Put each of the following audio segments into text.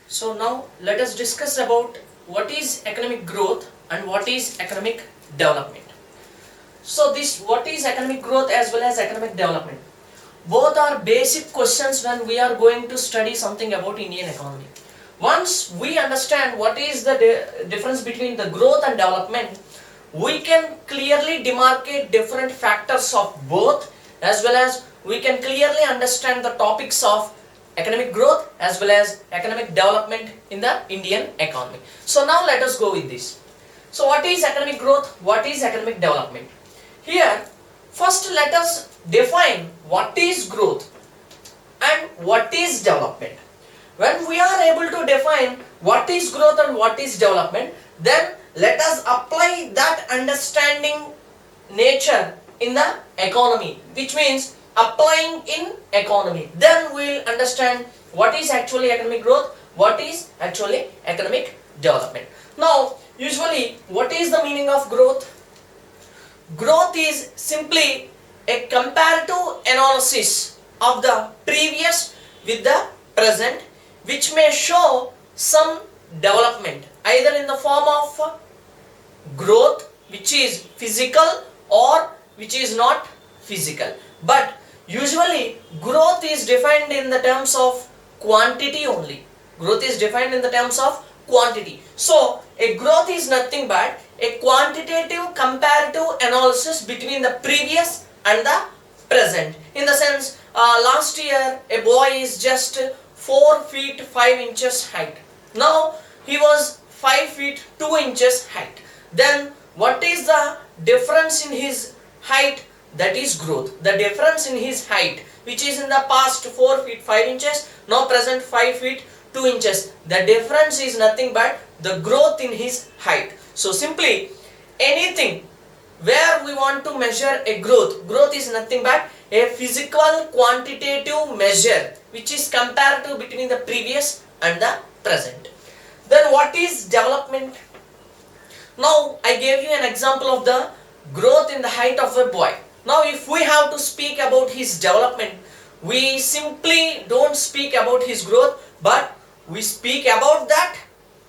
So now let us discuss about what is economic growth and what is economic development. So this what is economic growth as well as economic development. Both are basic questions when we are going to study something about Indian economy. Once we understand what is the difference between the growth and development, we can clearly demarcate different factors of both, as well as we can clearly understand the topics of economic growth as well as economic development in the Indian economy. So now let us go with this. So what is economic growth? What is economic development? Here, first let us define what is growth and what is development. When we are able to define what is growth and what is development, then let us apply that understanding nature in the economy, which means applying in economy. Then we will understand what is actually economic growth, what is actually economic development. Now, usually, what is the meaning of growth? Growth is simply a comparative analysis of the previous with the present, which may show some development either in the form of growth which is physical or which is not physical. But usually growth is defined in the terms of quantity only. Growth is defined in the terms of quantity. So a growth is nothing but a quantitative comparative analysis between the previous and the present. In the sense, last year a boy is just 4 feet 5 inches height. Now he was 5 feet 2 inches height. Then what is the difference in his height? That is growth. The difference in his height, which is in the past 4 feet 5 inches, now present 5 feet 2 inches. The difference is nothing but the growth in his height. So simply anything where we want to measure a growth is nothing but a physical quantitative measure which is comparative between the previous and the present. Then what is development? Now I gave you an example of the growth in the height of a boy. Now if we have to speak about his development, we simply don't speak about his growth, but we speak about that,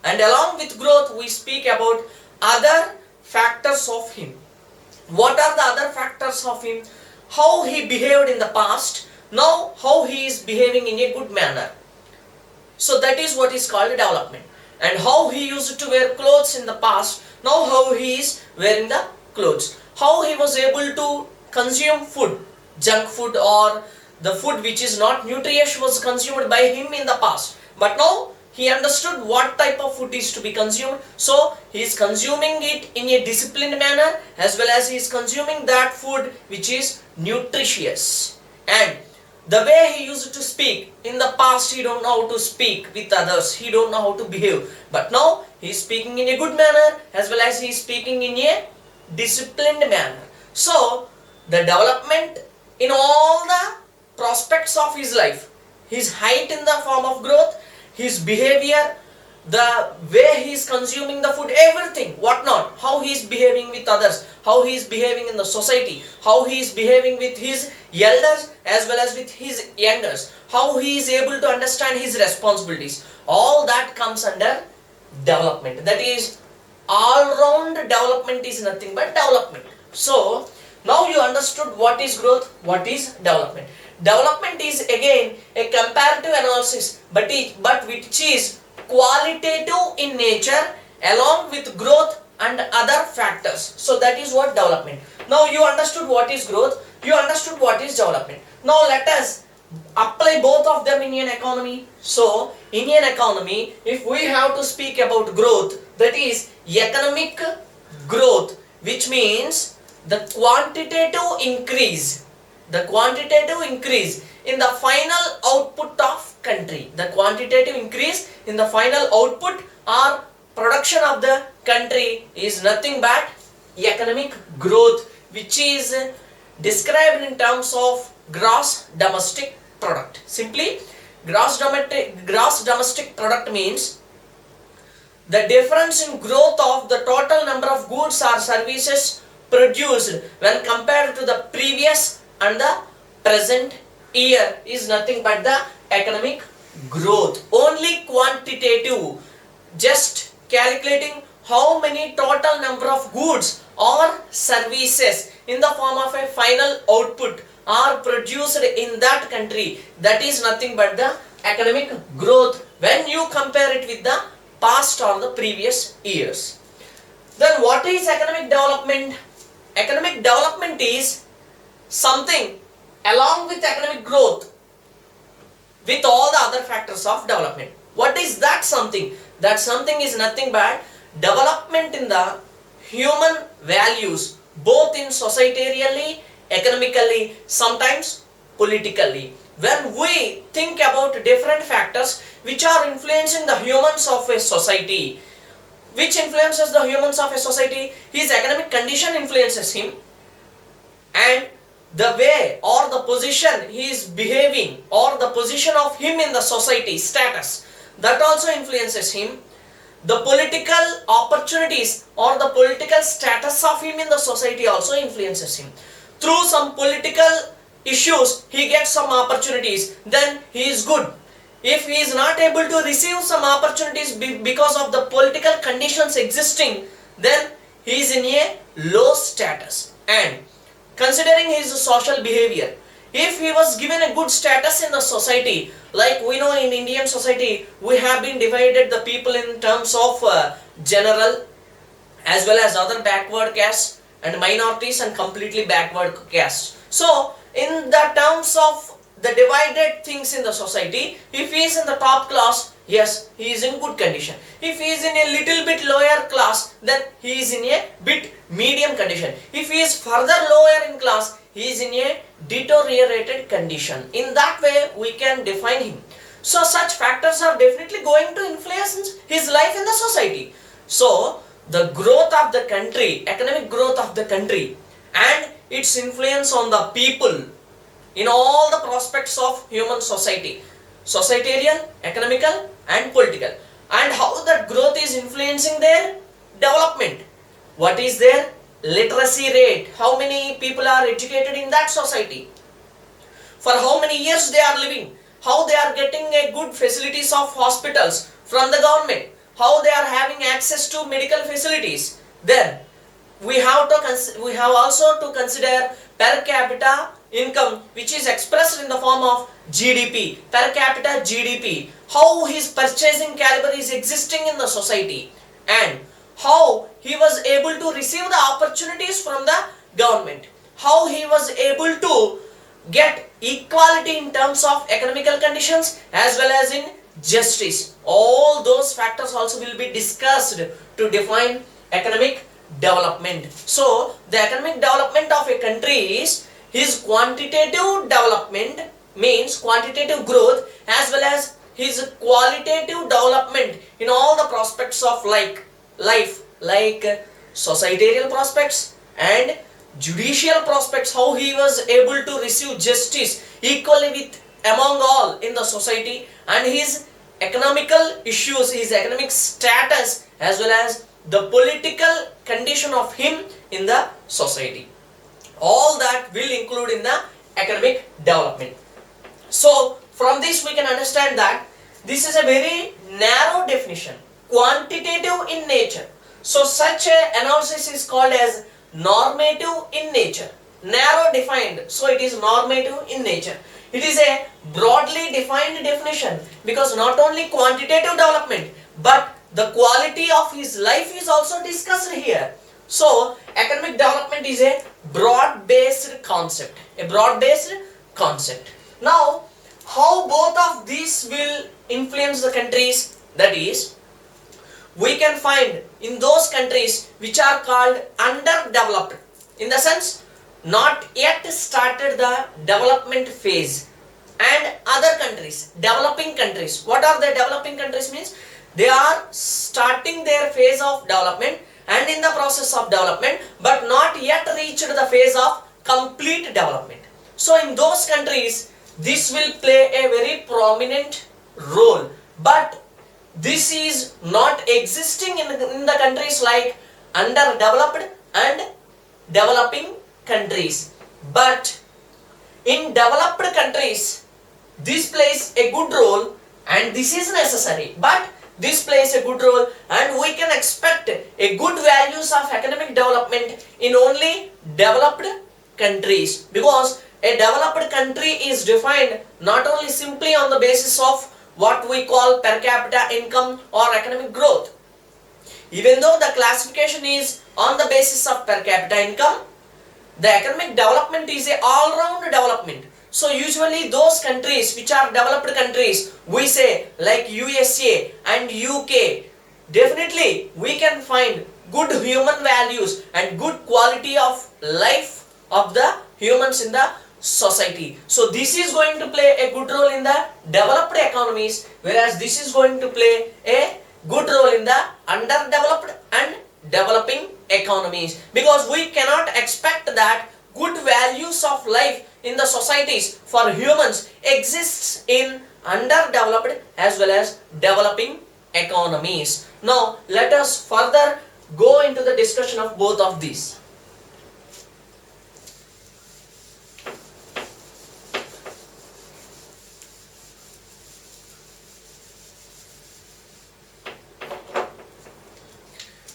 and along with growth we speak about other factors of him. What are the other factors of him? How he behaved in the past, now how he is behaving in a good manner. So that is what is called development. And how he used to wear clothes in the past, now how he is wearing the clothes. How he was able to consume food, junk food or the food which is not nutritious was consumed by him in the past. But now he understood what type of food is to be consumed, so he is consuming it in a disciplined manner, as well as he is consuming that food which is nutritious. And the way he used to speak in the past, he don't know how to speak with others, he don't know how to behave, but now he is speaking in a good manner as well as he is speaking in a disciplined manner. So the development in all the prospects of his life, his height in the form of growth, his behavior, the way he is consuming the food, everything, what not, how he is behaving with others, how he is behaving in the society, how he is behaving with his elders as well as with his youngers, how he is able to understand his responsibilities, all that comes under development. That is, all round development is nothing but development. So now you understood what is growth, what is development. Development is again a comparative analysis, but which is qualitative in nature along with growth and other factors. So that is what development. Now you understood what is growth, you understood what is development. Now let us apply both of them in an economy. So in an economy, if we have to speak about growth, that is economic growth, which means the quantitative increase in the final output of country, the quantitative increase in the final output or production of the country is nothing but economic growth, which is described in terms of gross domestic product. Simply, gross domestic product means the difference in growth of the total number of goods or services produced when compared to the previous and the present year is nothing but the economic growth. Only quantitative, just calculating how many total number of goods or services in the form of a final output are produced in that country. That is nothing but the economic growth when you compare it with the past or the previous years. Then what is economic development? Economic development is something along with economic growth with all the other factors of development. What is that something? That something is nothing but development in the human values, both in societarially, economically, sometimes politically. When we think about different factors which are influencing the humans of a society, which influences the humans of a society, his economic condition influences him, and the way or the position he is behaving or the position of him in the society status, that also influences him. The political opportunities or the political status of him in the society also influences him. Through some political issues he gets some opportunities, then he is good. If he is not able to receive some opportunities because of the political conditions existing, then he is in a low status. And considering his social behavior, if he was given a good status in the society, like we know in Indian society, we have been divided the people in terms of general as well as other backward castes and minorities and completely backward castes. So in the terms of the divided things in the society, if he is in the top class, yes, he is in good condition. If he is in a little bit lower class, then he is in a bit medium condition. If he is further lower in class, he is in a deteriorated condition. In that way, we can define him. So such factors are definitely going to influence his life in the society. So the growth of the country, economic growth of the country, and its influence on the people in all the prospects of human society, societarian, economical and political, and how that growth is influencing their development. What is their literacy rate? How many people are educated in that society? For how many years they are living? How they are getting a good facilities of hospitals from the government? How they are having access to medical facilities? Then we have also to consider per capita income, which is expressed in the form of GDP, per capita GDP, how his purchasing caliber is existing in the society, and how he was able to receive the opportunities from the government, how he was able to get equality in terms of economical conditions as well as in justice. All those factors also will be discussed to define economic development. So the economic development of a country is his quantitative development, means quantitative growth, as well as his qualitative development in all the prospects of life, like societal prospects and judicial prospects, how he was able to receive justice equally with among all in the society, and his economical issues, his economic status, as well as the political condition of him in the society. All that will include in the economic development. So from this we can understand that this is a very narrow definition, quantitative in nature. So such a analysis is called as normative in nature, narrow defined, so it is normative in nature. It is a broadly defined definition because not only quantitative development but the quality of his life is also discussed here. So economic development is a broad-based concept, Now how both of these will influence the countries, that is, we can find in those countries which are called underdeveloped, in the sense not yet started the development phase, and other countries, developing countries. What are the developing countries? Means they are starting their phase of development and in the process of development but not yet reached the phase of complete development. So in those countries this will play a very prominent role, but this is not existing in the countries like underdeveloped and developing countries. But in developed countries this plays a good role, and this is necessary, but this plays a good role, and we can expect a good values of economic development in only developed countries, because a developed country is defined not only simply on the basis of what we call per capita income or economic growth. Even though the classification is on the basis of per capita income, the economic development is a all-round development. So usually those countries which are developed countries, we say like USA and UK, definitely we can find good human values and good quality of life of the humans in the society. So this is going to play a good role in the developed economies, whereas this is going to play a good role in the underdeveloped and developing economies, because we cannot expect that good values of life in the societies for humans exists in underdeveloped as well as developing economies. Now let us further go into the discussion of both of these.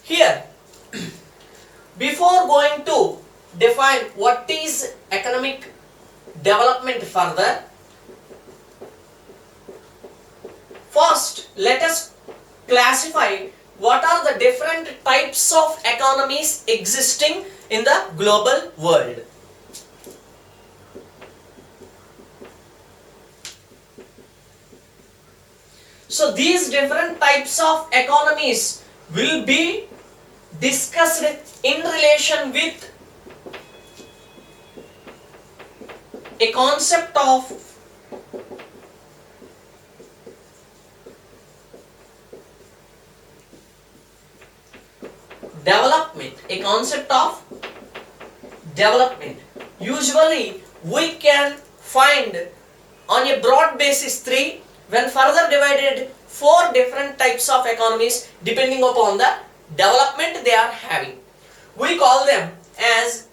Here, before going to define what is economic development further, first let us classify what are the different types of economies existing in the global world. So these different types of economies will be discussed in relation with a concept of development. A concept of development. Usually we can find on a broad basis 3, when further divided 4 different types of economies depending upon the development they are having. We call them as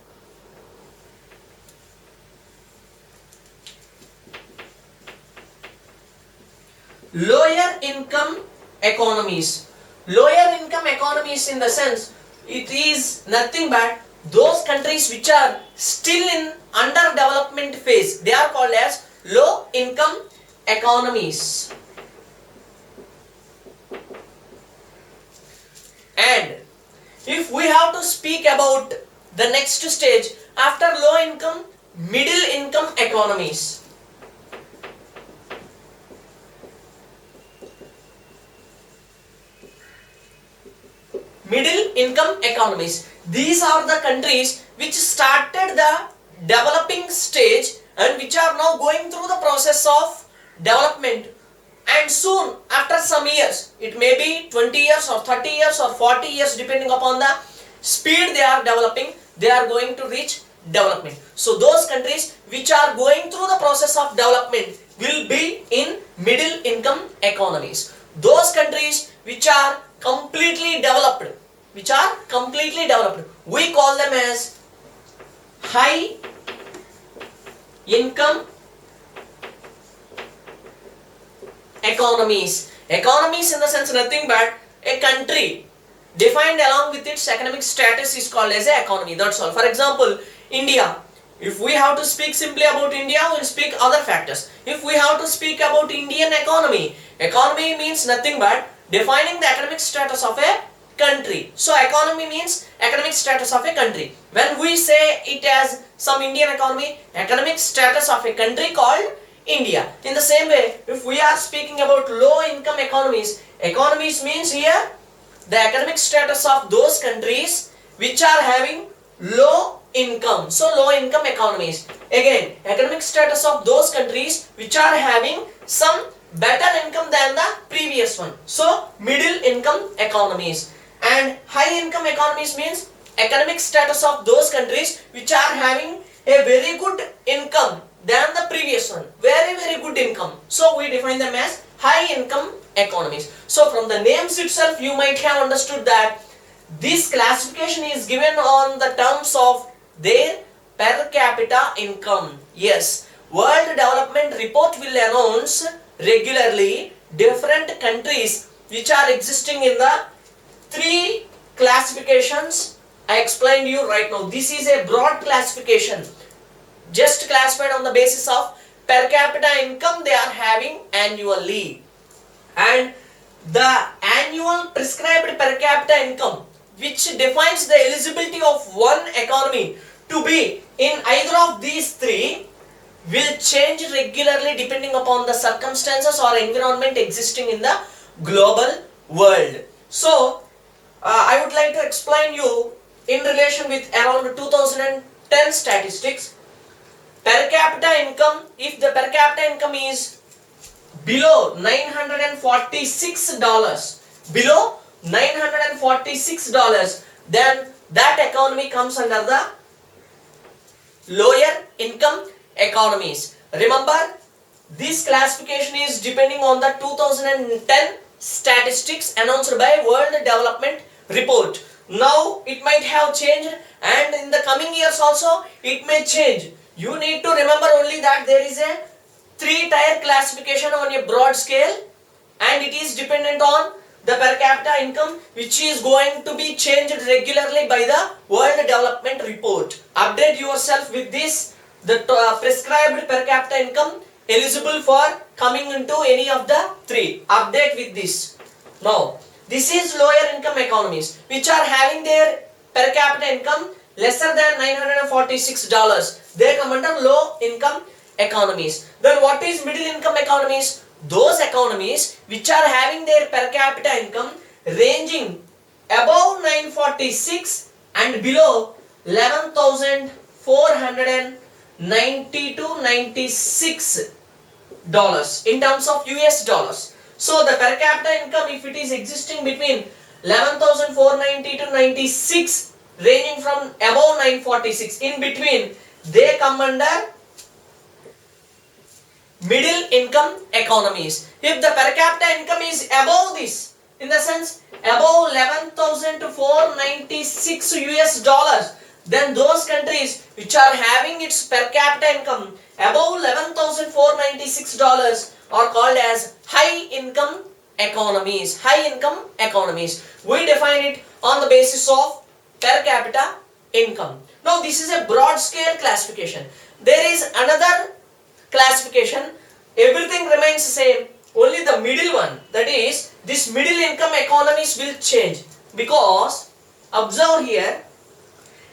lower income economies. Lower income economies in the sense, it is nothing but those countries which are still in underdevelopment phase. They are called as low income economies. And if we have to speak about the next stage after low income, middle income economies. Middle income economies. These are the countries which started the developing stage and which are now going through the process of development, and soon after some years, it may be 20 years or 30 years or 40 years depending upon the speed they are developing, they are going to reach development. So those countries which are going through the process of development will be in middle income economies. Those countries which are completely developed, we call them as high income economies. Economies in the sense nothing but a country defined along with its economic status is called as an economy. That's all. For example, India. If we have to speak simply about India, we will speak other factors. If we have to speak about Indian economy, economy means nothing but defining the economic status of a country. So economy means economic status of a country. When we say it as some Indian economy, economic status of a country called India. In the same way, if we are speaking about low income economies, economies means here the economic status of those countries which are having low income. So low income economies. Again, economic status of those countries which are having some better income than the previous one. So middle income economies. And high income economies means economic status of those countries which are having a very good income than the previous one. Very good income. So we define them as high income economies. So from the names itself you might have understood that this classification is given on the terms of their per capita income. Yes, World Development Report will announce regularly different countries which are existing in the three classifications I explained you right now. This is a broad classification, just classified on the basis of per capita income they are having annually, and the annual prescribed per capita income which defines the eligibility of one economy to be in either of these three will change regularly depending upon the circumstances or environment existing in the global world. So I would like to explain you in relation with around 2010 statistics. Per capita income, if the per capita income is below $946, below $946, then that economy comes under the lower income economies. Remember, this classification is depending on the 2010 statistics announced by World Development Report. Now it might have changed, and in the coming years also it may change. You need to remember only that there is a three-tier classification on a broad scale, and it is dependent on the per capita income, which is going to be changed regularly by the World Development Report. Update yourself with this, the prescribed per capita income eligible for coming into any of the three. Update with this. Now, this is lower income economies which are having their per capita income lesser than $946. They come under low income economies. Then what is middle income economies? Those economies which are having their per capita income ranging above 946 and below 11,490 to 96 dollars in terms of US dollars. So the per capita income, if it is existing between 11,490 to 96, ranging from above 946, in between, they come under middle income economies. If the per capita income is above this, in the sense above 11,496 US dollars, then those countries which are having its per capita income above $11,496 are called as high income economies. High income economies. We define it on the basis of per capita income. Now this is a broad scale classification. There is another classification. Everything remains the same. Only the middle one, that is, this middle income economies will change, because observe here,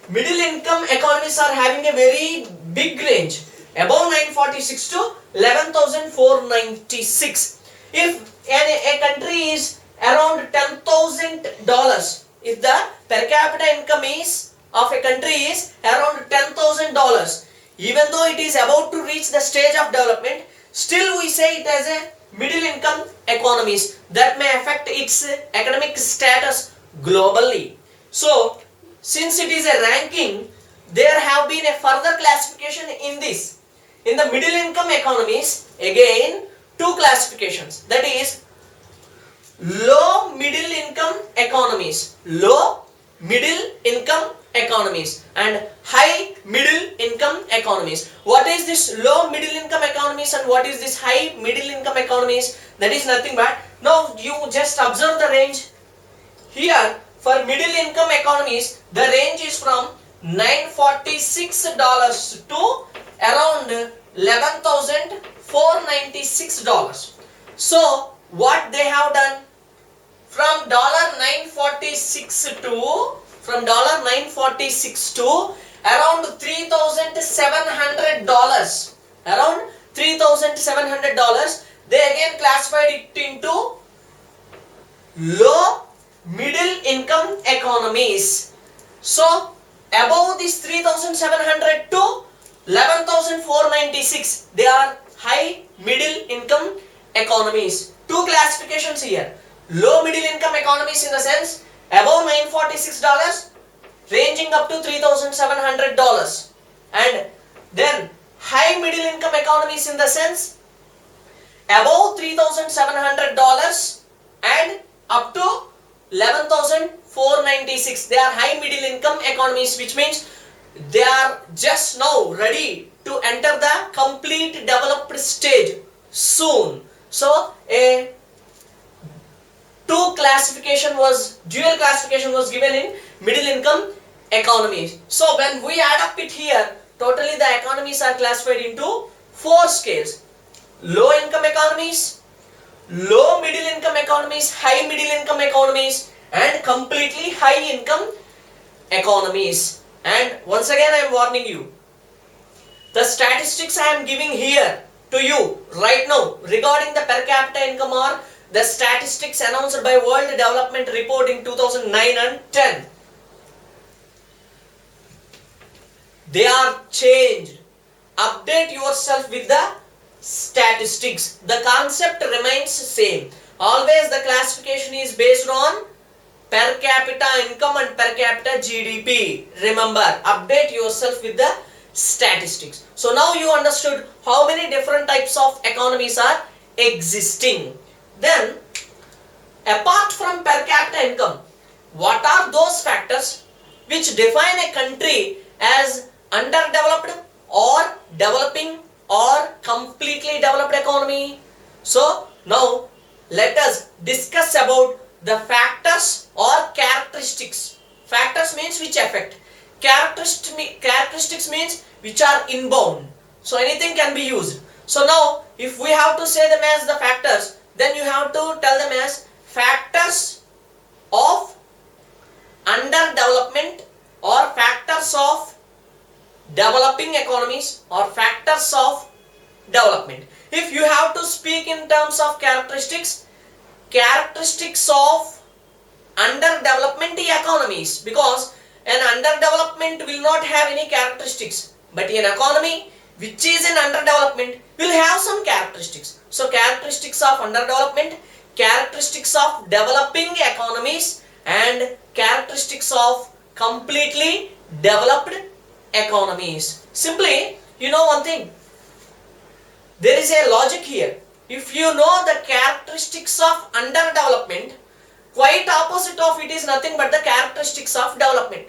middle income economies are having a very big range, above 946 to 11,496. If a country is around $10,000, if the per capita income is of a country is around $10,000, even though it is about to reach the stage of development, still we say it as a middle income economies that may affect its economic status globally. So, since it is a ranking, there have been a further classification in this. In the middle income economies, again two classifications, that is low middle income economies, low middle income economies and high middle income economies. What is this low middle income economies and what is this high middle income economies? That is nothing but, now you just observe the range. Here for middle income economies, the range is from $946 to around $11,496. So what they have done, from $946 to around $3,700, around $3,700, they again classified it into low middle income economies. So above this 3,700 to 11,496, they are high middle income economies. Two classifications here. Low middle income economies in the sense above $946 ranging up to $3,700, and then high middle income economies in the sense above $3,700 and up to $11,496. They are high middle income economies, which means they are just now ready to enter the complete developed stage soon. So a dual classification was given in middle income economies. So when we add up it here, totally the economies are classified into 4 scales. Low income economies, low middle income economies, high middle income economies, and completely high income economies. And once again I am warning you, the statistics I am giving here to you right now regarding the per capita income are the statistics announced by World Development Report in 2009 and 10. They are changed. Update yourself with the statistics. The concept remains same. Always the classification is based on per capita income and per capita GDP. Remember, update yourself with the statistics. So now you understood how many different types of economies are existing. Then, apart from per capita income, what are those factors which define a country as underdeveloped or developing or completely developed economy? So now let us discuss about the factors or characteristics. Factors means which affect. Characteristics means which are inbound. So anything can be used. So now if we have to say them as the factors, then you have to tell them as factors of underdevelopment or factors of developing economies or factors of development. If you have to speak in terms of characteristics of underdevelopment economies, because an underdevelopment will not have any characteristics, but an economy which is in underdevelopment will have some characteristics. So characteristics of underdevelopment, characteristics of developing economies, and characteristics of completely developed economies. Simply, you know one thing, there is a logic here. If you know the characteristics of underdevelopment, quite opposite of it is nothing but the characteristics of development.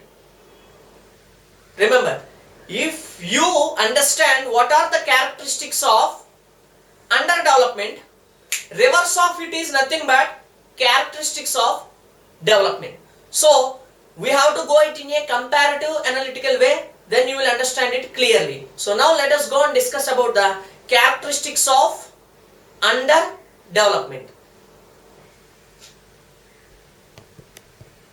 Remember, if you understand what are the characteristics of underdevelopment, reverse of it is nothing but characteristics of development. So we have to go it in a comparative analytical way, then you will understand it clearly. So now let us go and discuss about the characteristics of underdevelopment.